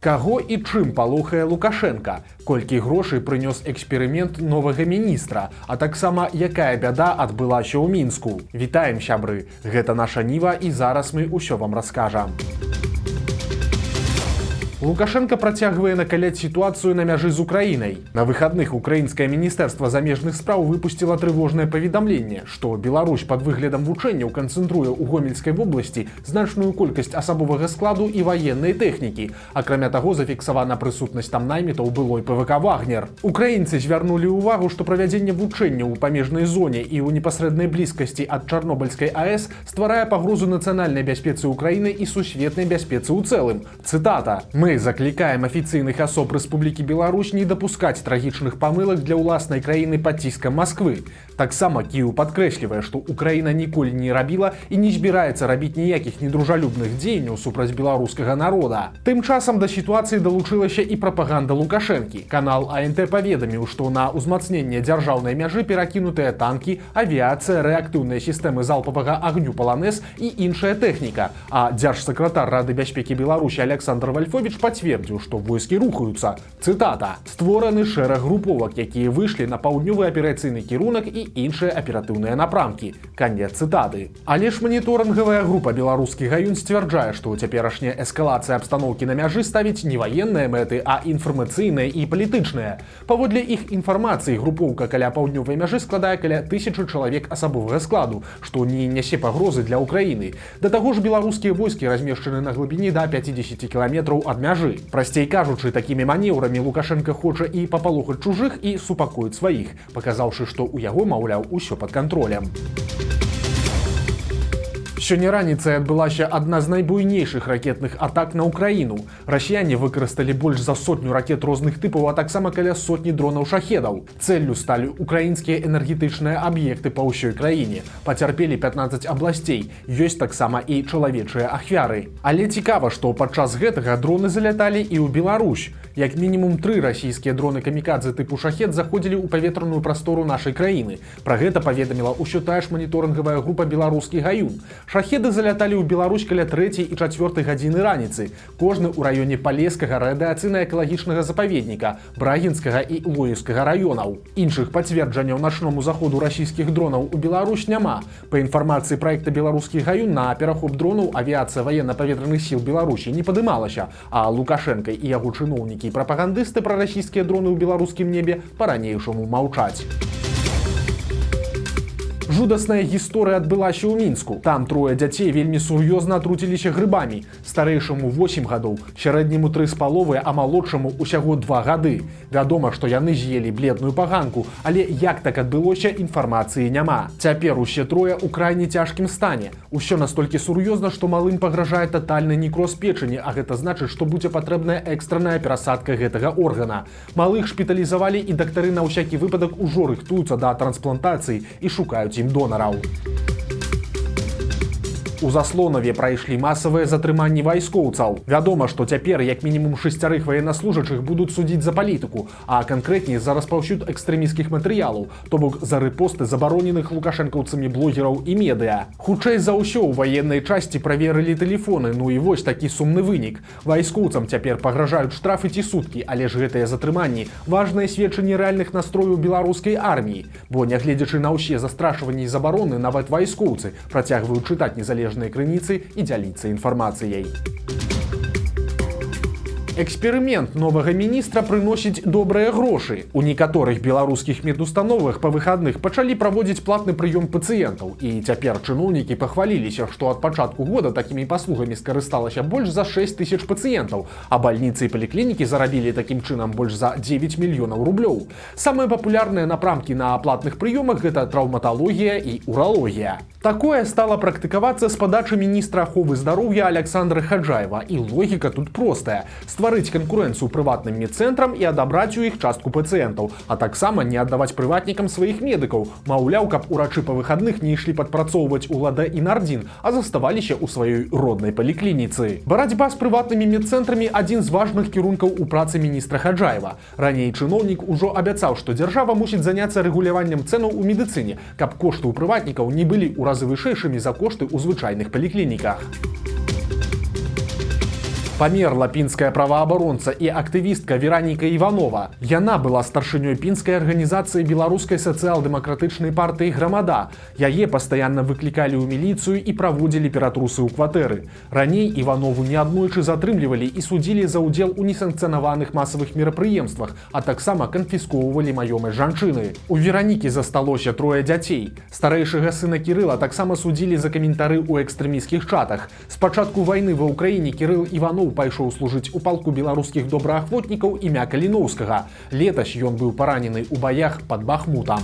Каго і чым палохае Лукашенка? Колькі грошай прынёс эксперымент новага міністра, а таксама якая бяда адбылася ў Мінску? Вітаем, сябры! Гэта наша Ніва і зараз мы ўсё вам раскажам. Лукашенко працягвае накаляць сітуацыю на мяжы з Украінай. На выхадных украінскае міністэрства замежных спраў выпусціла трывожнае паведамленне, што Беларусь пад выглядам вучэнняў канцэнтруе ў Гомельскай вобласці значную колькасць асабовага складу і ваеннай тэхнікі. Акрамя таго, зафіксавана прысутнасць там наймітаў былой ПВК «Вагнер». Украінцы звярнулі ўвагу, што правядзенне вучэнняў у памежнай зоне і ў непасрэднай блізкасці ад Чарнобыльскай АЭС стварае пагрозу нацыянальнай бяспецы Украіны і сусветнай бяспецы ў цэлым. Цытата: «Мы заклікаем афіцыйных асоб Рэспублікі Беларусь не дапускаць трагічных памылак для ўласнай краіны пад ціскам Масквы». Таксама Кіеў падкрэслівае, што Украіна ніколі не рабіла і не збіраецца рабіць ніякіх недружалюбных дзеянняў супраць беларускага народа. Тым часам да сітуацыі далучылася і прапаганда Лукашэнкі. Канал АНТ паведаміў, што на ўзмацненне дзяржаўнай мяжы перакінутыя танкі, авіяцыя, рэактыўныя сістэмы залпавага агню «Паланез» і іншая тэхніка. А дзяржсакратар Рады бяспекі Беларусі Александр Вальфовіч пацвердзіў, што войскі рухаюцца. Цытата: «Створаны шэраг груповак, якія выйшлі на паўднёвы аперацыйны кірунак і іншыя аператыўныя напрамкі». Канец цытаты. Але ж маніторынгавая група «Беларускі гаюн» сцвярджае, што цяперашняя эскалацыя абстаноўкі на мяжы ставіць не ваенныя мэты, а інфармацыйныя і палітычныя. Паводле іх інфармацыі, групоўка каля паўднёвай мяжы складае каля 1000 чалавек асабовага складу, што не нясе пагрозы для Украіны. Да таго ж беларускія войскі размешчаны на глыбіні да 50 кіламетраў ад мяжы. Прасцей кажучы, такімі манеўрамі Лукашенко хоча і папалохаць чужых, і супакоіць сваіх, паказаўшы, што ў яго, маўляў, усё пад кантролем. Сёння раніцай адбылася адна з найбуйнейшых ракетных атак на Украіну. Расіяне выкарысталі больш за 100 ракет розных тыпаў, а таксама каля 100 дронаў шахедаў. Цэллю сталі ўкраінскія энергетычныя аб'екты па ўсёй краіне. Пацярпелі 15 абласцей. Ёсць таксама і чалавечыя ахвяры. Але цікава, што падчас гэтага дроны заляталі і ў Беларусь. Як мінімум 3 расійскія дроны-камікадзе тыпу шахед заходзілі ў паветраную прастору нашай краіны. Пра гэта паведаміла ўсё тая ж маніторынгавая група «Беларускі гаюн». Шахеды заляталі ў Беларусь каля 3 і 4 гадзіны раніцы. Кожны ў раёне Палескага радыацыйна-экалагічнага запаведніка, Брагінскага і Лоевскага раёнаў. Іншых пацверджанняў начному заходу расійскіх дронаў у Беларусь няма. Па інфармацыі праекта «Беларускі гаюн», на перахоп дронаў авіяцыя ваенна-паветраных сіл Беларусі не падымалася, а Лукашенка і яго чыноўнікі і прапагандысты пра расійскія дроны ў беларускім небе па-ранейшаму маўчаць. Жудасная гісторыя адбылася ў Мінску. Там 3 дзяцей вельмі сур'ёзна атруціліся грыбамі. Старэйшаму 8 гадоў, сярэдняму 3,5, а малодшаму ўсяго 2 гады. Вядома, што яны з'елі бледную паганку, але як так адбылося, інфармацыі няма. Цяпер усе трое ў крайне цяжкім стане. Усё настолькі сур'ёзна, што малым пагражае татальны некроз печані, а гэта значыць, што будзе патрэбная экстранная перасадка гэтага органа. Малых шпіталізавалі, і дактары на ўсякі выпадак ужо рыхтуюцца да трансплантацыі і шукаюць ім донараў. У Заслонаве прайшлі масавыя затрыманні вайскоўцаў. Вядома, што цяпер як мінімум 6 ваеннаслужачых будуць судзіць за палітыку, а канкрэтней за распаўсюд экстрэмісцкіх матэрыялаў, то бок за рэпосты забароненых лукашэнкаўцамі блогераў і медыа. Хутчэй за ўсё ў ваеннай часці праверылі тэлефоны, ну і вось такі сумны вынік. Вайскоўцам цяпер пагражаюць штрафы ці суткі, але ж гэтыя затрыманні важнае сведчанне рэальных настрояў беларускай арміі. Бо нягледзячы на ўсе застрашванні і забароны, нават вайскоўцы працягваюць чытаць незалежныя крыніцы і дзяліцца інфармацыяй. Эксперымент новага міністра прыносіць добрыя грошы. У некаторых беларускіх медустановах па выхадных пачалі праводзіць платны прыём пацыентаў. І цяпер чыноўнікі пахваліліся, што ад пачатку года такімі паслугамі скарысталася больш за 6000 пацыентаў, а бальніцы і паліклінікі зарабілі такім чынам больш за 9 мільёнаў рублёў. Самыя папулярныя напрамкі на платных прыёмах – гэта траўматалогія і уралогія. Такое стала практыкавацца з падачы міністра аховы здароўя Александра Хаджаева. І логіка тут простая – стварыць канкурэнцыю прыватным медцэнтрам і адабраць у іх частку пацыентаў, а таксама не аддаваць прыватнікам сваіх медыкаў. Маўляў, каб урачы па выхадных не ішлі падпрацоўваць у ЛАД і Нардзін, а заставаліся ў сваёй роднай паліклініцы. Барацьба з прыватнымі медцэнтрамі – адзін з важных кірункаў у працы міністра Хаджаева. Раней чыноўнік ужо абяцаў, што дзяржава мусіць заняцца рэгуляваннем цэнаў у медыцыне, каб кошты ў прыватнікаў не былі ў разы вышэйшымі за кошты ў звычайных паліклініках. Памерла пінская праваабаронца і актывістка Вераніка Іванова. Яна была старшынёй пінскай арганізацыі беларускай сацыял-дэмакратычнай партыі «Грамада». Яе пастаянна выклікалі ў міліцыю і праводзілі ператрусы ў кватэры. Раней Іванову неаднойчы затрымлівалі і судзілі за ўдзел у несанкцыянаваных масавых мерапрыемствах, а таксама канфіскоўвалі маёмасць жанчыны. У Веранікі засталося 3 дзяцей. Старэйшага сына Кірыла таксама судзілі за каментары ў экстрэмісцкіх чатах. З пачатку вайны ва ўкраіне Кірыл Іванов пайшоў служыць у палку беларускіх добраахвотнікаў імя Каліноўскага. Летась ён быў паранены ў баях пад Бахмутам.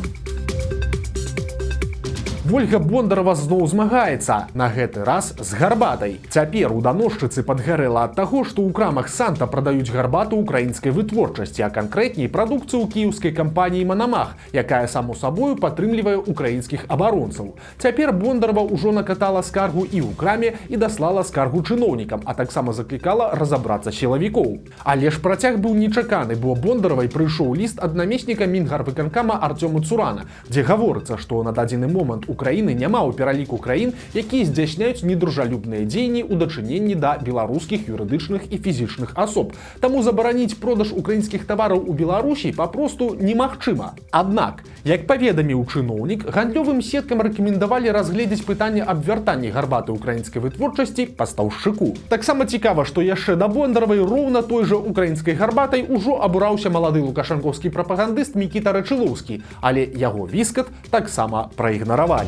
Вольга Бондарова зноў змагаецца, на гэты раз з гарбатай. Цяпер у даносчыцы падгарэла ад таго, што ў крамах Санта прадаюць гарбату ўкраінскай вытворчасці, а канкрэтней прадукцыю кіеўскай кампаніі «Манамах», якая, само сабою, падтрымлівае украінскіх абаронцаў. Цяпер Бондарова ўжо накатала скаргу і ў краме і даслала скаргу чыноўнікам, а таксама заклікала разабрацца сілавікоў. Але ж працяг быў нечаканы, бо Бондаравай прыйшоў ліст ад намесніка мінгарвыканкама Артёма Цурана, дзе гаворыцца, што на дадзены момант Украіны няма ў пераліку краін, якія здзяйсняюць недружалюбныя дзеянні ў дачыненні да беларускіх юрыдычных і фізічных асоб. Таму забараніць продаж украінскіх тавараў у Беларусі папросту немагчыма. Аднак, як паведаміў чыноўнік, гандлёвым сеткам рэкамендавалі разгледзець пытанне аб вяртанні гарбаты ўкраінскай вытворчасці пастаўшчыку. Таксама цікава, што яшчэ да Бондаравай роўна той жа украінскай гарбатай ужо абураўся малады лукашэнкаўскі прапагандыст Мікіта Рачылоўскі, але яго віскат таксама праігнаравалі.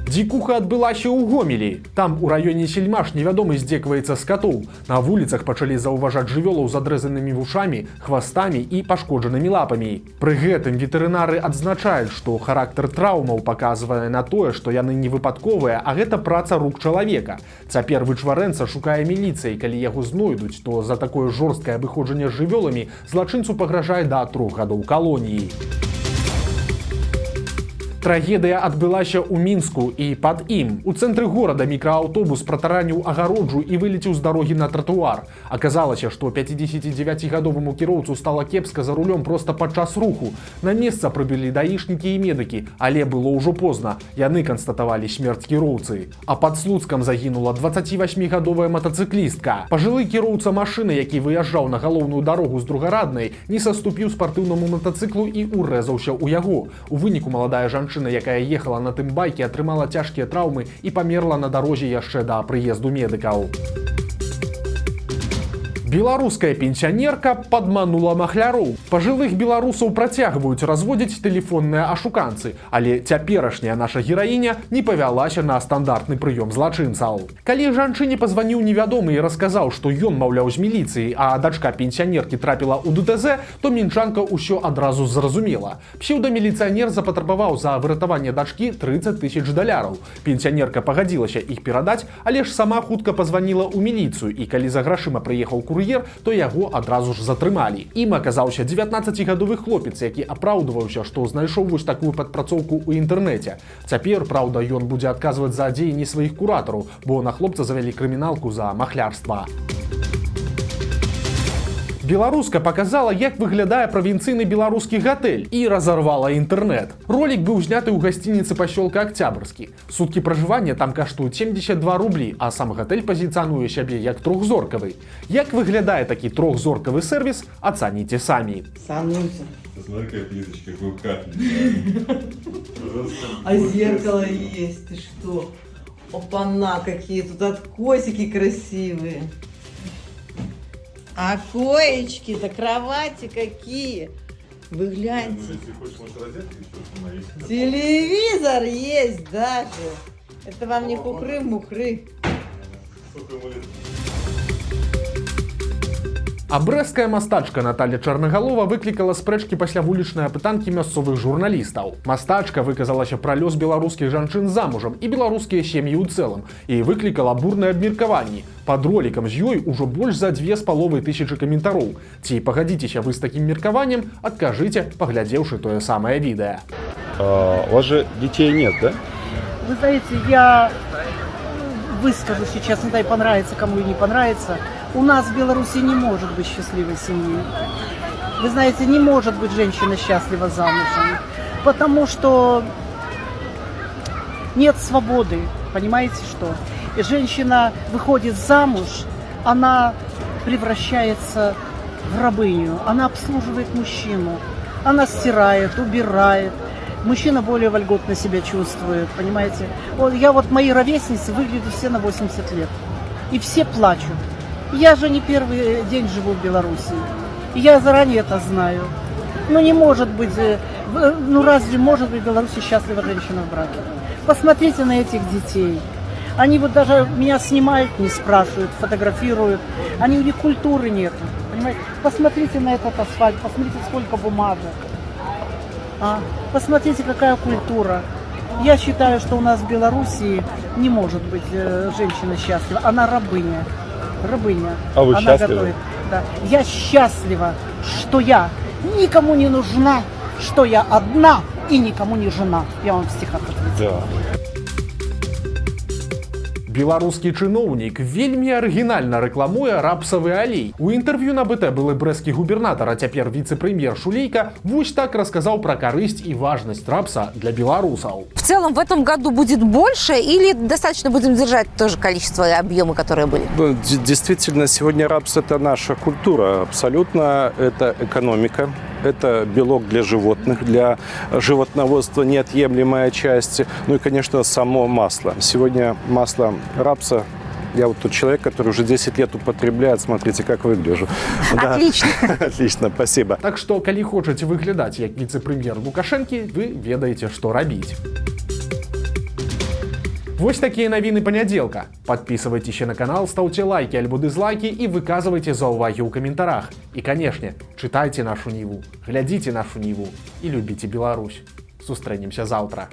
Дзікуха адбылася ў Гомелі. Там у раёне Сельмаш невядомы здзекваецца з катоў. На вуліцах пачалі заўважаць жывёлаў з адрэзанымі вушамі, хвастамі і пашкоджанымі лапамі. Пры гэтым ветэрынары адзначаюць, што характар траўмаў паказвае на тое, што яны не выпадковыя, а гэта праца рук чалавека. Цяпер вычварэнца шукае міліцыя, і калі яго знойдуць, то за такое жорсткае абыходжанне з жывёламі злачынцу пагражае да 3 гадоў калоніі. Трагедыя адбылася ў Мінску і пад ім. У цэнтры горада мікрааўтобус пратараніў агароджу і вылецеў з дарогі на тратуар. Аказалася, што 59-гадоваму кіроўцу стала кепска за рулём проста падчас руху. На месца прыбылі даішнікі і медыкі, але было ўжо позна. Яны канстатавалі смерць кіроўцы. А пад Слуцкам загінула 28-гадовая матацыклістка. Пажылы кіроўца машыны, які выязджаў на галоўную дарогу з Другараднай, не саступіў спартыўнаму матацыклу і урэзаўся ў яго. У выніку маладая жанчына, якая ехала на тым байке, атрымала цяжкія траўмы і памерла на дарозе яшчэ да прыезду медыкаў. Беларуская пенсіянерка падманула махляроў. Пажылых беларусаў працягваюць разводзіць тэлефонныя ашуканцы, але цяперашняя наша гераіня не павялася на стандартны прыём злачынцаў. Калі жанчыне пазваніў невядомы і расказаў, што ён, маўляў, з міліцыі, а дачка пенсіянеркі трапіла ў ДТЗ, то мінчанка ўсё адразу зразумела. Псеўдаміліцыянер запатрабаваў за выратаванне дачкі $30 000. Пенсіянерка пагадзілася іх перадаць, але ж сама хутка пазваніла ў міліцыю, і калі за грашыма прыехаў кур'ер, то яго адразу ж затрымалі. Ім аказаўся 19-гадовы хлопец, які апраўдваўся, што знайшоў вось такую падпрацоўку ў інтэрнэце. Цяпер, праўда, ён будзе адказваць за дзеянні сваіх куратараў, бо на хлопца завялі крыміналку за махлярства. Беларуска показала, як выглядае правінцыйны беларускі гатэль і разарвала інтэрнэт. Ролік быў зняты ў гасцініцы пасёлка Акцябрскі. Суткі пражывання там каштуюць 72 рублі, а сам гатэль пазіцыянуе сябе як 3-зоркавы. Як выглядае такі 3-зоркавы сервіс, ацаніце самі. Посмотри, какая плиточка, какой капель. А зеркало есть, ты что? Опа-на, какие тут откосики красивые. А коечки-то, кровати какие. Вы гляньте. Если хочешь, можешь розетки еще установить. Телевизор есть даже. Это вам не хухры-мухры. Сколько ему лет? А брэсцкая мастачка Наталья Чарнагалова выклікала спрэчкі пасля вулічнай апытанкі мясцовых журналістаў. Мастачка выказалася пра лёс беларускіх жанчын замужам і беларускія сем'і ў цэлым і выклікала бурныя абмеркаванні. Пад ролікам з ёй ужо больш за 2500 каментароў. Ці пагадзіцеся вы з такім меркаваннем, адкажыце, паглядзеўшы тое самае відэа. У вас же детей нет, да? Вы знаете, я выскажу сейчас, не дай понравится, кому и не понравится. У нас в Беларуси не может быть счастливой семьи. Вы знаете, не может быть женщина счастлива замужем, потому что нет свободы, Понимаете, что? И женщина выходит замуж, она превращается в рабыню, она обслуживает мужчину, она стирает, убирает. Мужчина более вольготно себя чувствует, понимаете? Мои ровесницы выглядят все на 80 лет. И все плачут. Я же не первый день живу в Беларуси. И я заранее это знаю. Не может быть, разве может быть в Беларуси счастлива женщина в браке? Посмотрите на этих детей. Они даже меня снимают, не спрашивают, фотографируют. У них культуры нету. Понимаете? Посмотрите на этот асфальт, посмотрите, сколько бумажек. Посмотрите, какая культура. Я считаю, что у нас в Белоруссии не может быть женщина счастлива. Она рабыня. Рабыня. А вы Она счастливы? готовит. Да. Я счастлива, что я никому не нужна, что я одна и никому не жена. Я вам в стихах ответила. Да. Беларускі чыноўнік вельмі арыгінальна рэкламуе рапсавы алей. У інтэрв'ю на БТ былы брэсцкі губернатар, а цяпер віцэ-прэм'ер Шулейка вось так расказаў пра карысць і важнасць рапса для беларусаў. В целом в этом году будет больше или достаточно будем держать то же количество и объемы, которые были? Действительно, сегодня рапс – это наша культура. Абсолютно это экономика. Это белок для животных, для животноводства неотъемлемая часть. И, конечно, само масло. Сегодня масло рапса. Я тот человек, который уже 10 лет употребляет. Смотрите, как выгляжу. Отлично. Да. Отлично, спасибо. Так што, калі хочаце выглядаць як віцэ-прэм'ер Лукашэнкі, вы ведаеце, што рабіць. Вось такія навіны панядзелка. Подписывайтеся на канал, ставьте лайки альбо дизлайки и выказывайте заўвагі ў каментарах. И, конечно, читайте нашу Ниву, глядите нашу Ниву и любите Беларусь. Сустрэнемся завтра.